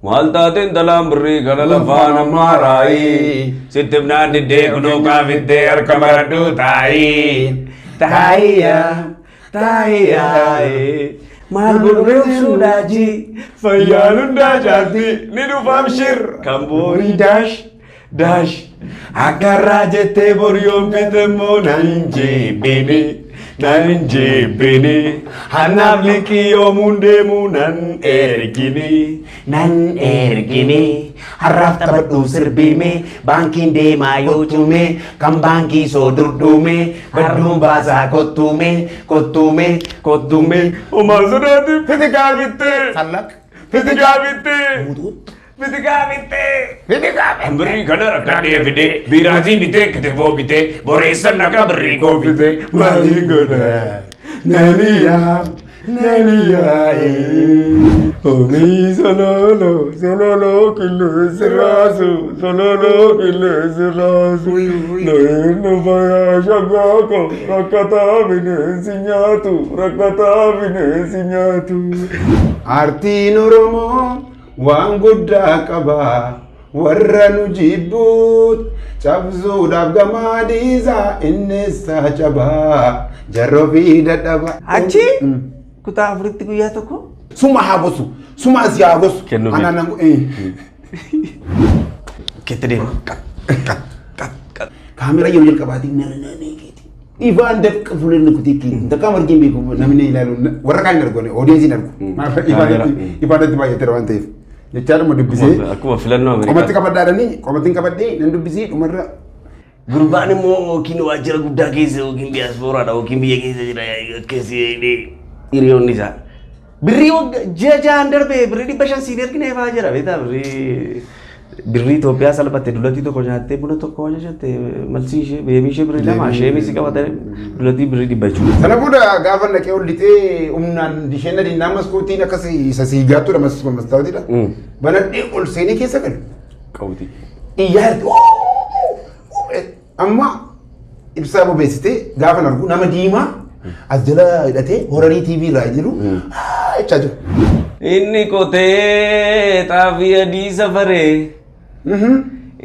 Maltatin dalam beri kalalavan marai Sitibna dide kuno kavite arkamaradu tai Tahia Malburu sudaji Fayalunda jati Nidu famshir Kambori dash Agar rajete boryom ketemu Nanji bini Hanap liki omunde nan ergini Haraf tabat usir bime Bangkin de mayo cume Kambangki sodudume Berdum basa kotume Oma surati Fitika bitte Salak. Beri kanar kade vide birazi bite ketevo bite boresan naga beri go bite Mali goda. Nania. Omi sololo kile sirasu. No vaya shagako. Rakata vine sinyatu. Arti nuromo. Waan guddaa qaba warra nu jibbut cabsuudhaaf gamaadiisa inneessaa cabaa jarroo fi dadhaba. Achi kutaa afuritti guyyaa tokko Suma haa gosu suma asii haa gosu. Kennuufi. Anaan nangu kette deema kaamera yeroo jalqabaatiin naannoo keeti. Ifaan dafqa fuuldurri kutii takkaa margiin beeku namni ilaalu warra kaan hin argu odeessiin argu. Ifaanatti baay'ateera waan ta'eef. Jechaadhuma dubbisee. Akkuma filannoo Ameerikaa. Qomatti qabadhaadhanii qomattiin qabadhee nan dubbisee dhumarra. Gurbaan immoo yookiin waajjira guddaa keessa yookiin diyaasporaadha yookiin biyya keessa jira keessi hiriyoonni isaa. Birrii ji'a ja'aan darbee birrii 500 siif ergine fa'aa jira beektaa birrii Itoophiyaa salphatte dullatti tokko nyaattee buna tokko hojjette malsii ishee beebii ishee birrii lama ishee misi qabatee dullatti birrii 100 jechuudha. Sana booda gaafa naqee ol lixee humnaan isheen adiin naammas kootiin akkas isa siigaattuudha mastaawatiidha. Banadhee ol seenee keessa galu. Qawwiti. Iyyaatti amma ibsaa bobeessitee gaafa argu nama diimaa as jala hidhatee horarii TV irraa jiru jechaa jiru. Inni qotee xaafii adii safaree.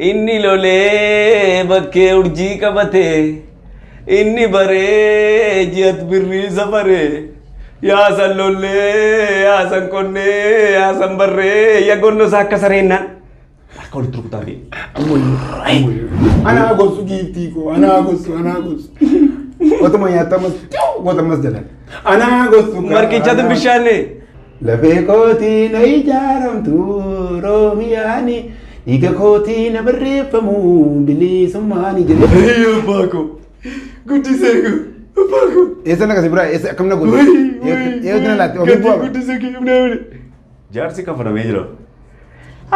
Inni lolee bakkee urjii qabatee. Inni baree ji'at birrii safaree. Yaasan lollee, yaasan qonnee, yaasan barree, yagonno isaa akka sareennaan. Akka walitti rukutaa fi. Anaa gosu giiftii koo, anaa gosu. Otuma nyaatamas watamas jalan. Anaa gosu. Marqichatu bishaanne. Lafee kootii na ijaaramtu Roomiyaan dhiiga kootii na barreeffamu bilisummaan jedhe. Abbaa koo guddisee koo abbaa koo. Eessa nakasi biraa eessa akkam na godhe. Eessa na laatti ofi bu'aa. Guddisee kee humna humna. Jaarsi kafanamee jira.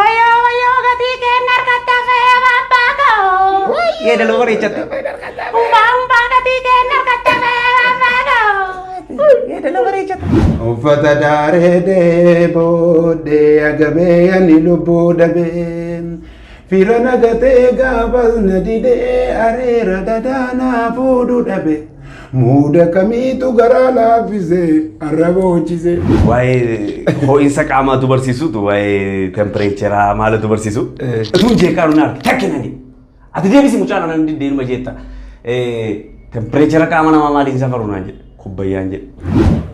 Wayyoo gatii kenna harkatti hafee abbaa koo. Yeedaloo bareechatte. Umbaa gatii kenna harkatti hafee abbaa koo. Yeedaloo bareechatte. Uffata daaree booddee agabee ani lubbuu dhabee. Fira nagatee gaafas na didee areera dadaanaa fuudhu dhabe. Muuda kamiitu garaa laaffisee arraba hojjisee. Waa'ee ho'iinsa qaamaatu barsiisutu waa'ee tempereecheraa maaltu barsiisu. Tun jeeqaan hunaa takkinani. Ati deebisi mucaan anan diddeeruma jeetta. Tempereechera qaama namaa maaliin safaru naan jedhe kubbayyaan jedhe.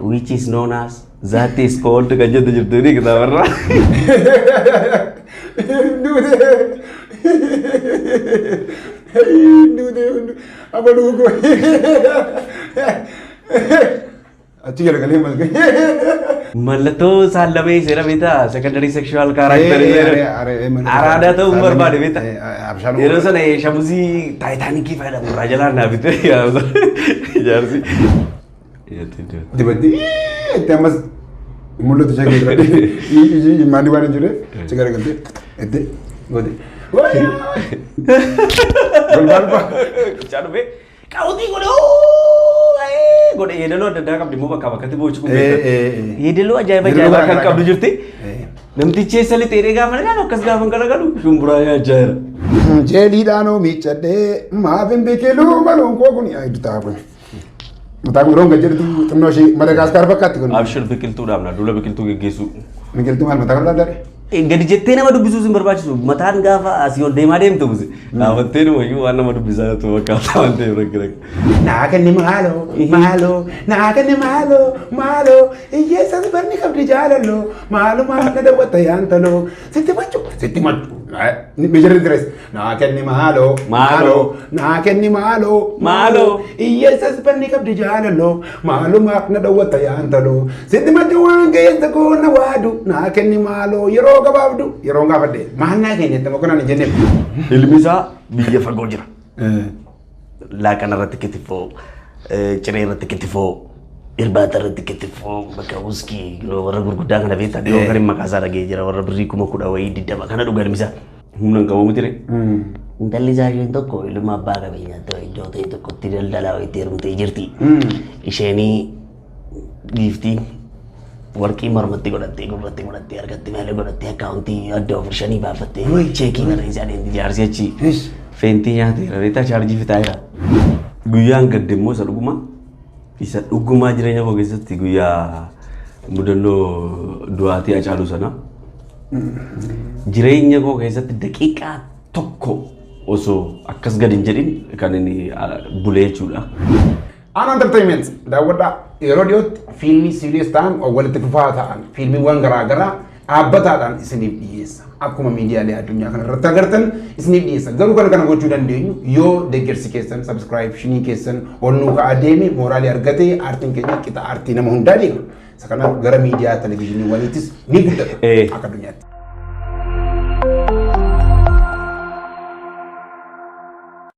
Which is known as that is called kan jettu jirtu ni kitaabarraa. Apa dugo? Achi galagalee malgee. Mallattoo saallamee seera beektaa secondary sexual character araada ta'uu barbaade beektaa. Yeroo sana shamuzii taayitaanikii fayyadamu irraa jalaan naa bitee jaarsi. Dibatti itti ammas mul'atu ishee keessa maali waan hin jirre achi garagaltee itti goote. Golbalba. Chaanube kaawwatii godhe yeedaloo adda addaa qabdi immoo bakka bakkatti boociku yeedaloo ajaa'iba kan qabdu jirti. Namtichi eessa lixee eegaa mana gaaf akkas gaafa galagalu shumburaa nyaachaa jira. Jeeliidhaan miiccadhee maafin biqiluu maluun koo kun yaa'idu ta'a kun. Mataa kun roonga jedhu xinnoo ishee Madagaskar fakkaatti kun. Abshir biqiltuu dhaabna dula biqiltuu geggeessu. Biqiltuu maal mataa kun dhaabdare? Gadi jettee nama dubbisuus hin barbaachisu. Mataan gaafa asii ol deemaa deemtu buuse. Dhaabattee nama iyyuu waan nama dubbisaa jirtu fakkaata waan ta'eef rakki. Naa kenni maaloo naa kenni maaloo hiyyeessas barni qabdi jaalaloo maalumaa na daawwatta yaantaloo sitti machu. Meeshaan dires naa kenni maaloo naa kenni maaloo hiyyeessas barni qabdi jaalaloo maalumaa na daawwatta yaantaloo sitti machu waan ga'eessa koona waadu naa kenni maaloo yeroo gabaabdu yeroo gaafadhe maal naa kennetti mokonaan hin jenne. Ilmi isaa biyya fagoo jira. Laaqana irratti kittifoo, ciree irratti kittifoo, irbaata irratti kittifoo, bakka wuskii warra gurguddaa kana beektaa dhiyoo kan hin maqaa isaa dhagee jira warra birrii 10,000 wayii 20 kana dhuga ilmi isaa. Humna hin qabamu ture. Intalli isaa isheen tokko ilma abbaa qabeenyaa ta'e iddoo ta'e tokkotti daldalaa wayiitti heerumtee jirti. Isheenii giiftii warqii mormatti godhattee gurratti godhattee argattee malee godhattee akkaawuntii adda ofir 5 baafattee cheekii kana isaa deemti jaarsi achi feentii nyaateera reetaa chaarjii fitaa jira. Guyyaan gadde immoo isa dhugumaa jireenya koo keessatti guyyaa mudannoo du'aatii Hacaaluu sana jireenya koo keessatti daqiiqaa tokko osoo akkas gadi hin jedhin kan inni bulee jechuudha. Aan entertainment daawwadhaa yeroo dhiyootti fiilmii serious ta'an walitti dhufaa ta'an fiilmiiwwan garaagaraa dhaabbataadhaan isiniif dhiyeessa. Akkuma miidiyaalee addunyaa kana irratti agartan isiniif dhiyeessa. Garuu kana gochuu dandeenyu yoo deeggarsi keessan subscriptionii keessan ol nuu ka'aa deeme mooraalii argatee aartiin keenya qixa aartii nama hundaa deema. Isa kanaaf gara miidiyaa televezyiinii waliittis ni guddata akka addunyaatti.